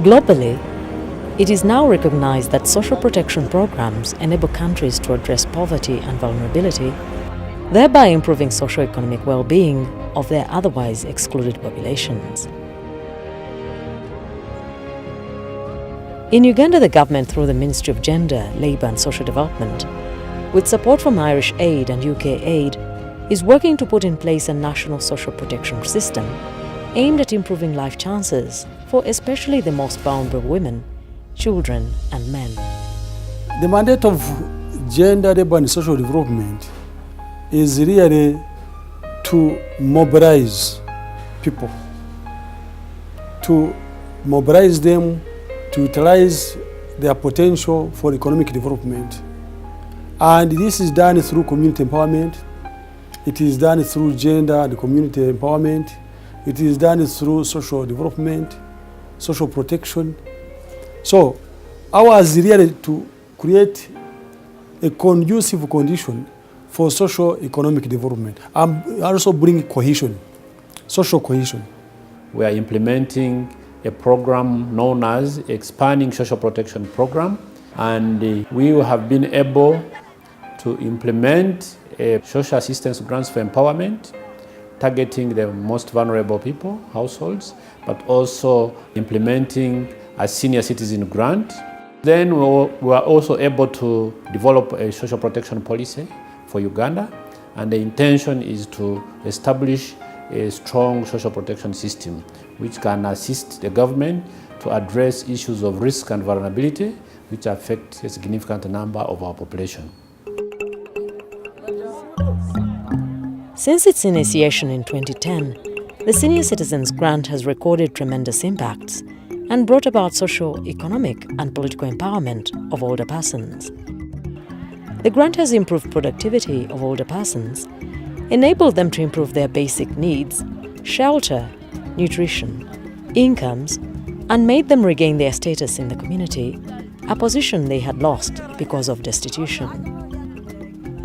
Globally, it is now recognized that social protection programs enable countries to address poverty and vulnerability, thereby improving socio-economic well-being of their otherwise excluded populations. In Uganda, the government, through the Ministry of Gender, Labour and Social Development, with support from Irish Aid and UK Aid, is working to put in place a national social protection system aimed at improving life chances for especially the most vulnerable women, children and men. The mandate of gender, labour and social development is really to mobilize people, to mobilize them to utilize their potential for economic development. And this is done through community empowerment, it is done through gender and community empowerment, it is done through social development, social protection. So ours is really to create a conducive condition for socio-economic development and also bring cohesion, social cohesion. We are implementing a program known as Expanding Social Protection Program, and we have been able to implement a social assistance grants for empowerment, targeting the most vulnerable people, households, but also implementing a senior citizen grant. Then we are also able to develop a social protection policy for Uganda, and the intention is to establish a strong social protection system which can assist the government to address issues of risk and vulnerability which affect a significant number of our population. Since its initiation in 2010, the Senior Citizens Grant has recorded tremendous impacts and brought about socio-economic and political empowerment of older persons. The grant has improved productivity of older persons, enabled them to improve their basic needs, shelter, nutrition, incomes, and made them regain their status in the community, a position they had lost because of destitution.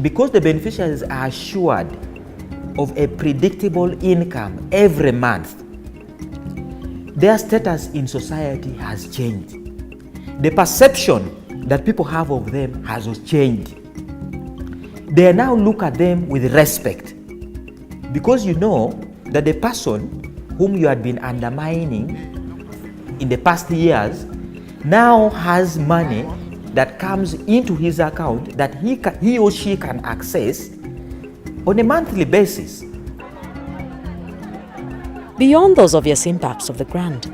Because the beneficiaries are assured of a predictable income every month, their status in society has changed. The perception that people have of them has changed. They now look at them with respect, because you know that the person whom you had been undermining in the past years now has money that comes into his account that he or she can access on a monthly basis. Beyond those obvious impacts of the grant,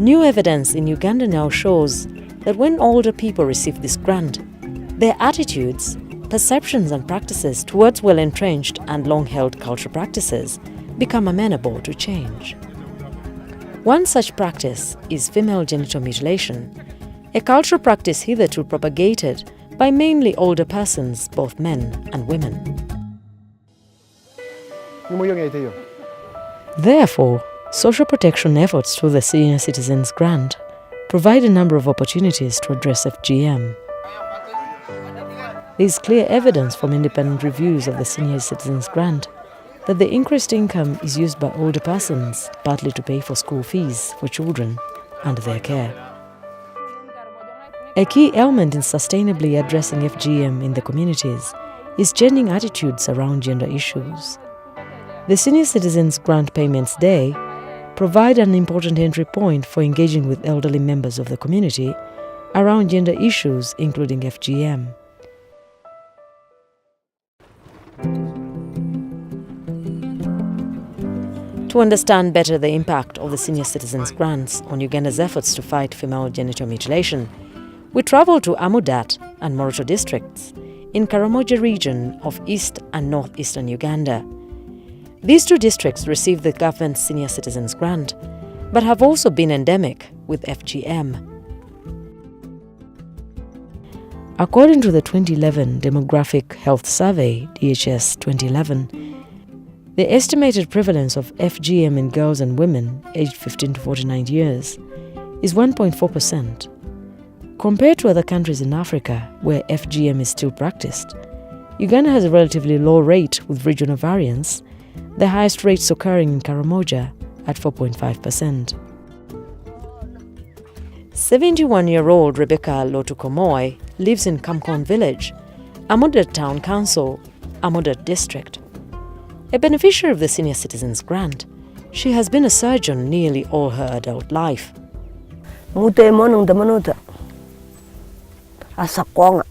new evidence in Uganda now shows that when older people receive this grant, their attitudes, perceptions and practices towards well-entrenched and long-held cultural practices become amenable to change. One such practice is female genital mutilation, a cultural practice hitherto propagated by mainly older persons, both men and women. Therefore, social protection efforts through the Senior Citizens Grant provide a number of opportunities to address FGM. There is clear evidence from independent reviews of the Senior Citizens Grant that the increased income is used by older persons partly to pay for school fees for children and their care. A key element in sustainably addressing FGM in the communities is changing attitudes around gender issues. The Senior Citizens Grant Payments Day provide an important entry point for engaging with elderly members of the community around gender issues, including FGM. To understand better the impact of the Senior Citizens Grants on Uganda's efforts to fight female genital mutilation, we travelled to Amudat and Moroto districts in Karamoja region of East and Northeastern Uganda. These two districts received the government's Senior Citizens Grant, but have also been endemic with FGM. According to the 2011 Demographic Health Survey, DHS 2011, the estimated prevalence of FGM in girls and women aged 15 to 49 years is 1.4%. Compared to other countries in Africa where FGM is still practiced, Uganda has a relatively low rate with regional variance, the highest rates occurring in Karamoja at 4.5%. 71-year-old Rebecca Lotukomoy lives in Kamkon village, Amudat Town Council, Amudat District. A beneficiary of the Senior Citizens Grant, she has been a surgeon nearly all her adult life. Mute monung da manuta asa konga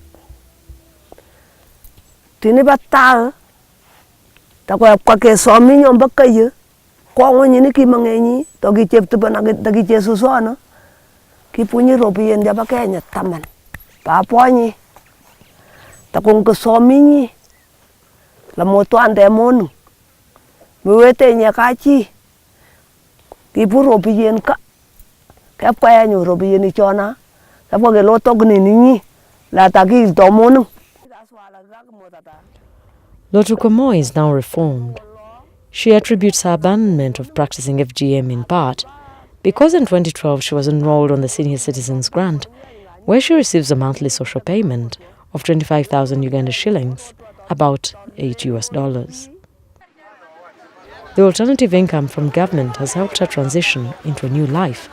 tini batal ta kwa ke so mi nyom bakaye kongo nyini ki mangenyi to gi chep tuba na gi chesu so no ki punyi ropi yen ja bakenya taman pa ponyi ta kung ko so mi ni la moto ande monu mi wete nya ka chi ki pu ropi yen ka kep kaya nyo robi yeni chona kep ko lo tok ni ni la ta ki to monu. Lotukomoy is now reformed. She attributes her abandonment of practicing FGM in part because in 2012 she was enrolled on the Senior Citizens Grant, where she receives a monthly social payment of 25,000 Uganda shillings, about $8. The alternative income from government has helped her transition into a new life,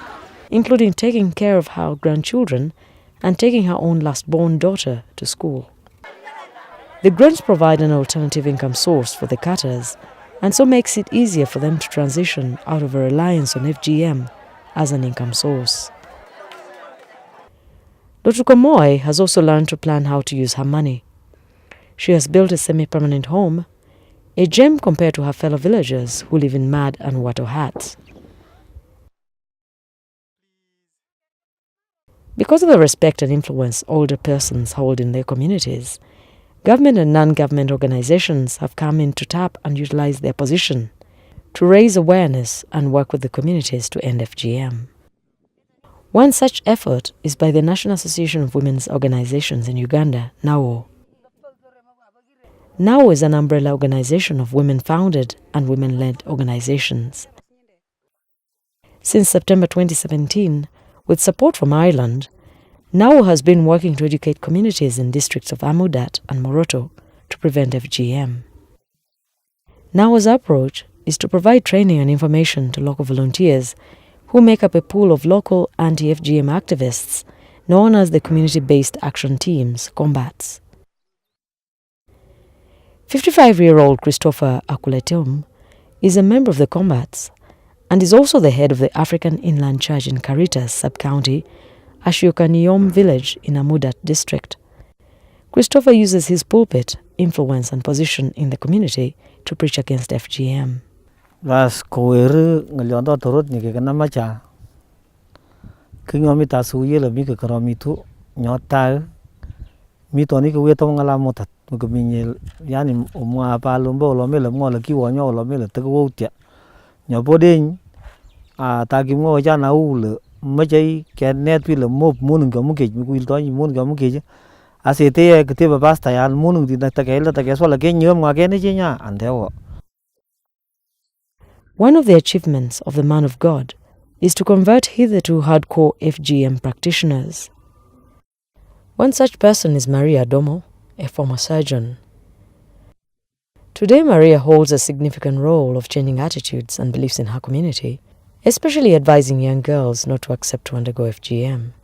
including taking care of her grandchildren and taking her own last-born daughter to school. The grants provide an alternative income source for the cutters and so makes it easier for them to transition out of a reliance on FGM as an income source. Lotukomoy has also learned to plan how to use her money. She has built a semi-permanent home, a gem compared to her fellow villagers who live in mud and wattle huts. Because of the respect and influence older persons hold in their communities, government and non-government organizations have come in to tap and utilize their position to raise awareness and work with the communities to end FGM. One such effort is by the National Association of Women's Organizations in Uganda, NAWO. NAWO is an umbrella organization of women-founded and women-led organizations. Since September 2017, with support from Ireland, NAWO has been working to educate communities in districts of Amudat and Moroto to prevent FGM. NAWO's approach is to provide training and information to local volunteers who make up a pool of local anti-FGM activists known as the Community-Based Action Teams, COMBATs. 55-year-old Christopher Akuletum is a member of the COMBATs and is also the head of the African Inland Church in Caritas sub-county, Ashukaniyom village in Amudat district. Christopher uses his pulpit, influence and position in the community to preach against FGM. Las koere ngalyondo torot ni ke nama cha kingomi tasuye le mi ke kromi tu nyota mi toni ke weto ngala motat ke minye yani umwa pa lombo lo mele mo le kiwo nyo lo mele te wo tia nyobodin a ta ki mo ja na u le machai ke net pi le mo mun ga mu ke mi ku to ni mun ga mu ke asete ke te ba basta ya mun di ta ke la ta ke so la ke nyom nga ke ni nya andewo. One of the achievements of the man of God is to convert hitherto hardcore FGM practitioners. One such person is Maria Domo, a former surgeon. Today, Maria holds a significant role of changing attitudes and beliefs in her community, especially advising young girls not to accept to undergo FGM.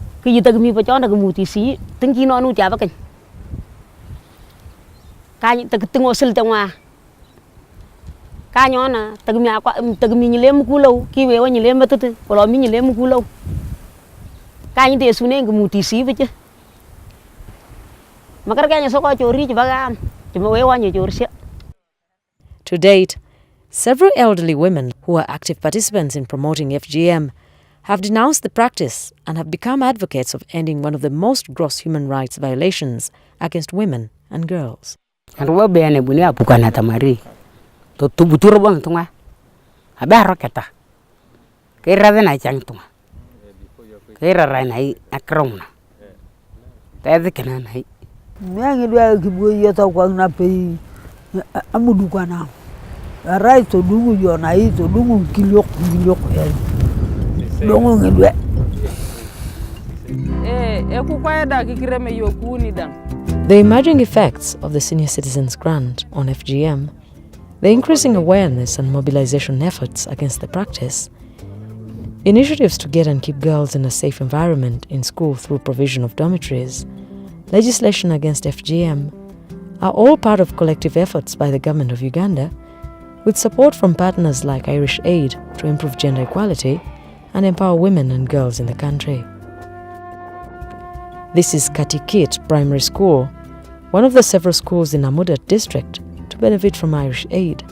Kanyona tagmi nyilem kulo kiwe wa nyilem batete wala mi nyilem kulo kanyi de sune ngumuti si beje makar kanya soko chori bagam cuma we wa chorsia. To date, several elderly women who are active participants in promoting FGM have denounced the practice and have become advocates of ending one of the most gross human rights violations against women and girls. Arwa bene buni apukana tamari to tubuturo bang tunga abaro keta kera na chang tunga kera rai nai akromna tadi kana nai nyangi dua kibu yata kwa na pe amudu kwa na rai to dungu yo nai to dungu kilok dungu ngedwe ku kwa da kikireme yo kuni dan. The emerging effects of the Senior Citizens Grant on FGM, the increasing awareness and mobilization efforts against the practice, Initiatives to get and keep girls in a safe environment in school through provision of dormitories, legislation against FGM, are all part of collective efforts by the government of Uganda, with support from partners like Irish Aid to improve gender equality and empower women and girls in the country. This is Katikit Primary School, one of the several schools in Amudat district to benefit from Irish Aid.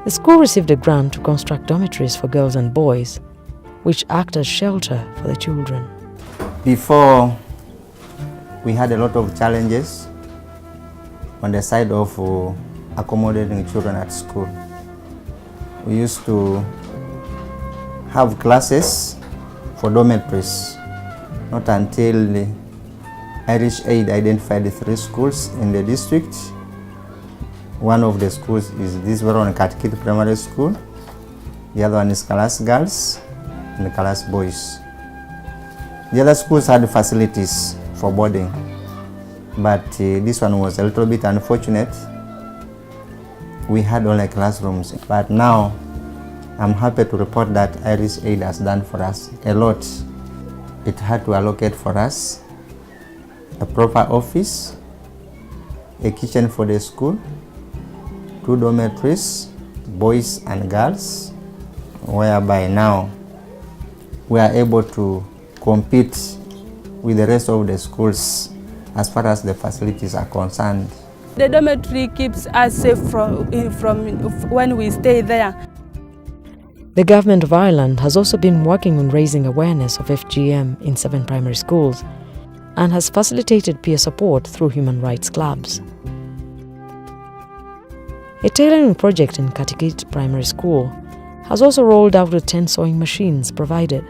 The school received a grant to construct dormitories for girls and boys, which act as shelter for the children. Before, we had a lot of challenges on the side of accommodating children at school. We used to have classes for dormitories, not until the Irish Aid identified 3 schools in the district. One of the schools is this one, Katikit Primary School. The other one is Kalas Girls and Kalas Boys. The other schools had facilities for boarding, but this one was a little bit unfortunate. We had only classrooms, but now I'm happy to report that Irish Aid has done for us a lot. It had to allocate for us a proper office, a kitchen for the school, 2 dormitories, boys and girls, whereby now we are able to compete with the rest of the schools as far as the facilities are concerned. The dormitory keeps us safe from when we stay there. The Government of Ireland has also been working on raising awareness of FGM in 7 primary schools and has facilitated peer support through human rights clubs. A tailoring project in Katikit Primary School has also rolled out with 10 sewing machines provided.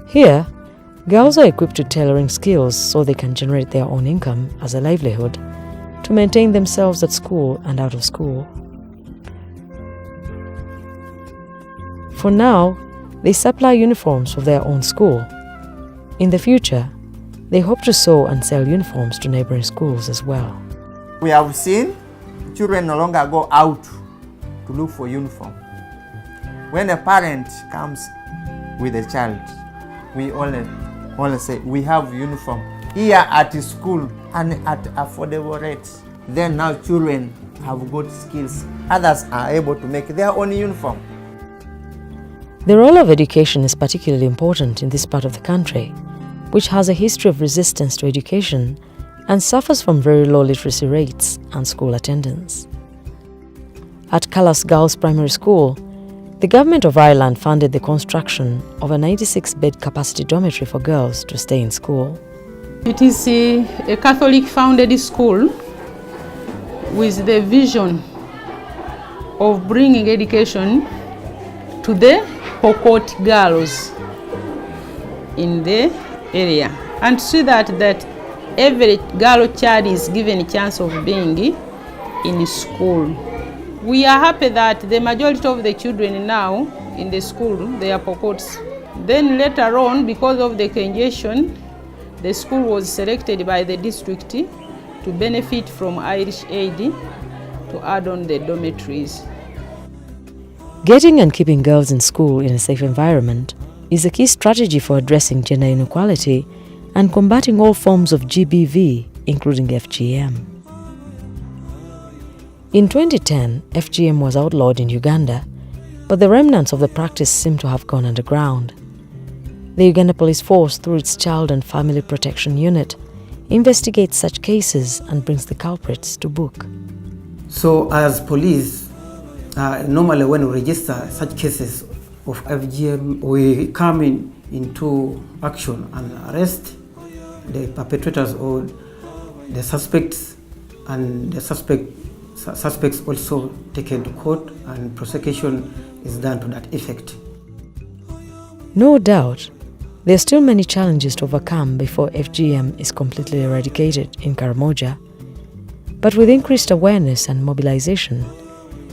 Here, girls are equipped with tailoring skills so they can generate their own income as a livelihood to maintain themselves at school and out of school. For now, they supply uniforms for their own school. In the future, they hope to sew and sell uniforms to neighboring schools as well. We have seen children no longer go out to look for uniform. When a parent comes with a child, we only say, we have uniform here at school and at affordable rates. Then now children have got skills. Others are able to make their own uniform. The role of education is particularly important in this part of the country, which has a history of resistance to education and suffers from very low literacy rates and school attendance. At Kalas Girls Primary School, the Government of Ireland funded the construction of a 96-bed capacity dormitory for girls to stay in school. It is a Catholic-founded school with the vision of bringing education to the Pokot girls in the area, and see that every girl child is given a chance of being in school. We are happy that the majority of the children now in the school, they are Pokots. Then later on, because of the congestion, the school was selected by the district to benefit from Irish Aid to add on the dormitories. Getting and keeping girls in school in a safe environment is a key strategy for addressing gender inequality and combating all forms of GBV, including FGM. In 2010, FGM was outlawed in Uganda, but the remnants of the practice seem to have gone underground. The Uganda Police Force, through its Child and Family Protection Unit, investigates such cases and brings the culprits to book. So as police, normally when we register such cases of FGM, we come into action and arrest the perpetrators or the suspects, and the suspects also taken to court, and prosecution is done to that effect. No doubt, there are still many challenges to overcome before FGM is completely eradicated in Karamoja. But with increased awareness and mobilization,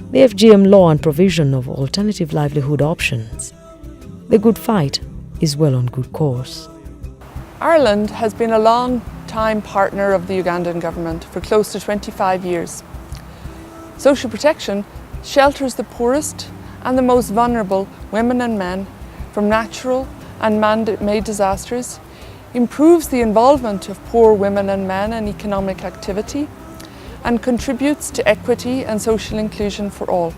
the FGM law and provision of alternative livelihood options, the good fight is well on good course. Ireland has been a long-time partner of the Ugandan government for close to 25 years. Social protection shelters the poorest and the most vulnerable, women and men, from natural and man-made disasters, improves the involvement of poor women and men in economic activity, and contributes to equity and social inclusion for all.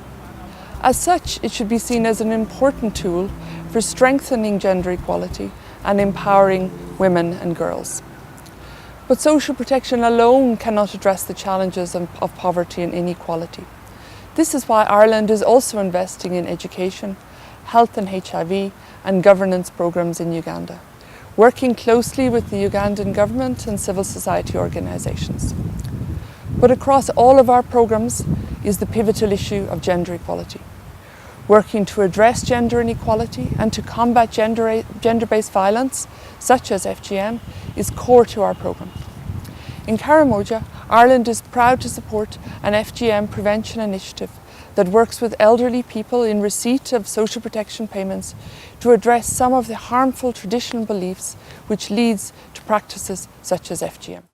As such, it should be seen as an important tool for strengthening gender equality and empowering women and girls. But social protection alone cannot address the challenges of poverty and inequality. This is why Ireland is also investing in education, health and HIV, and governance programs in Uganda, working closely with the Ugandan government and civil society organisations. But across all of our programs is the pivotal issue of gender equality. Working to address gender inequality and to combat gender-based violence, such as FGM, is core to our programme. In Karamoja, Ireland is proud to support an FGM prevention initiative that works with elderly people in receipt of social protection payments to address some of the harmful traditional beliefs which leads to practices such as FGM.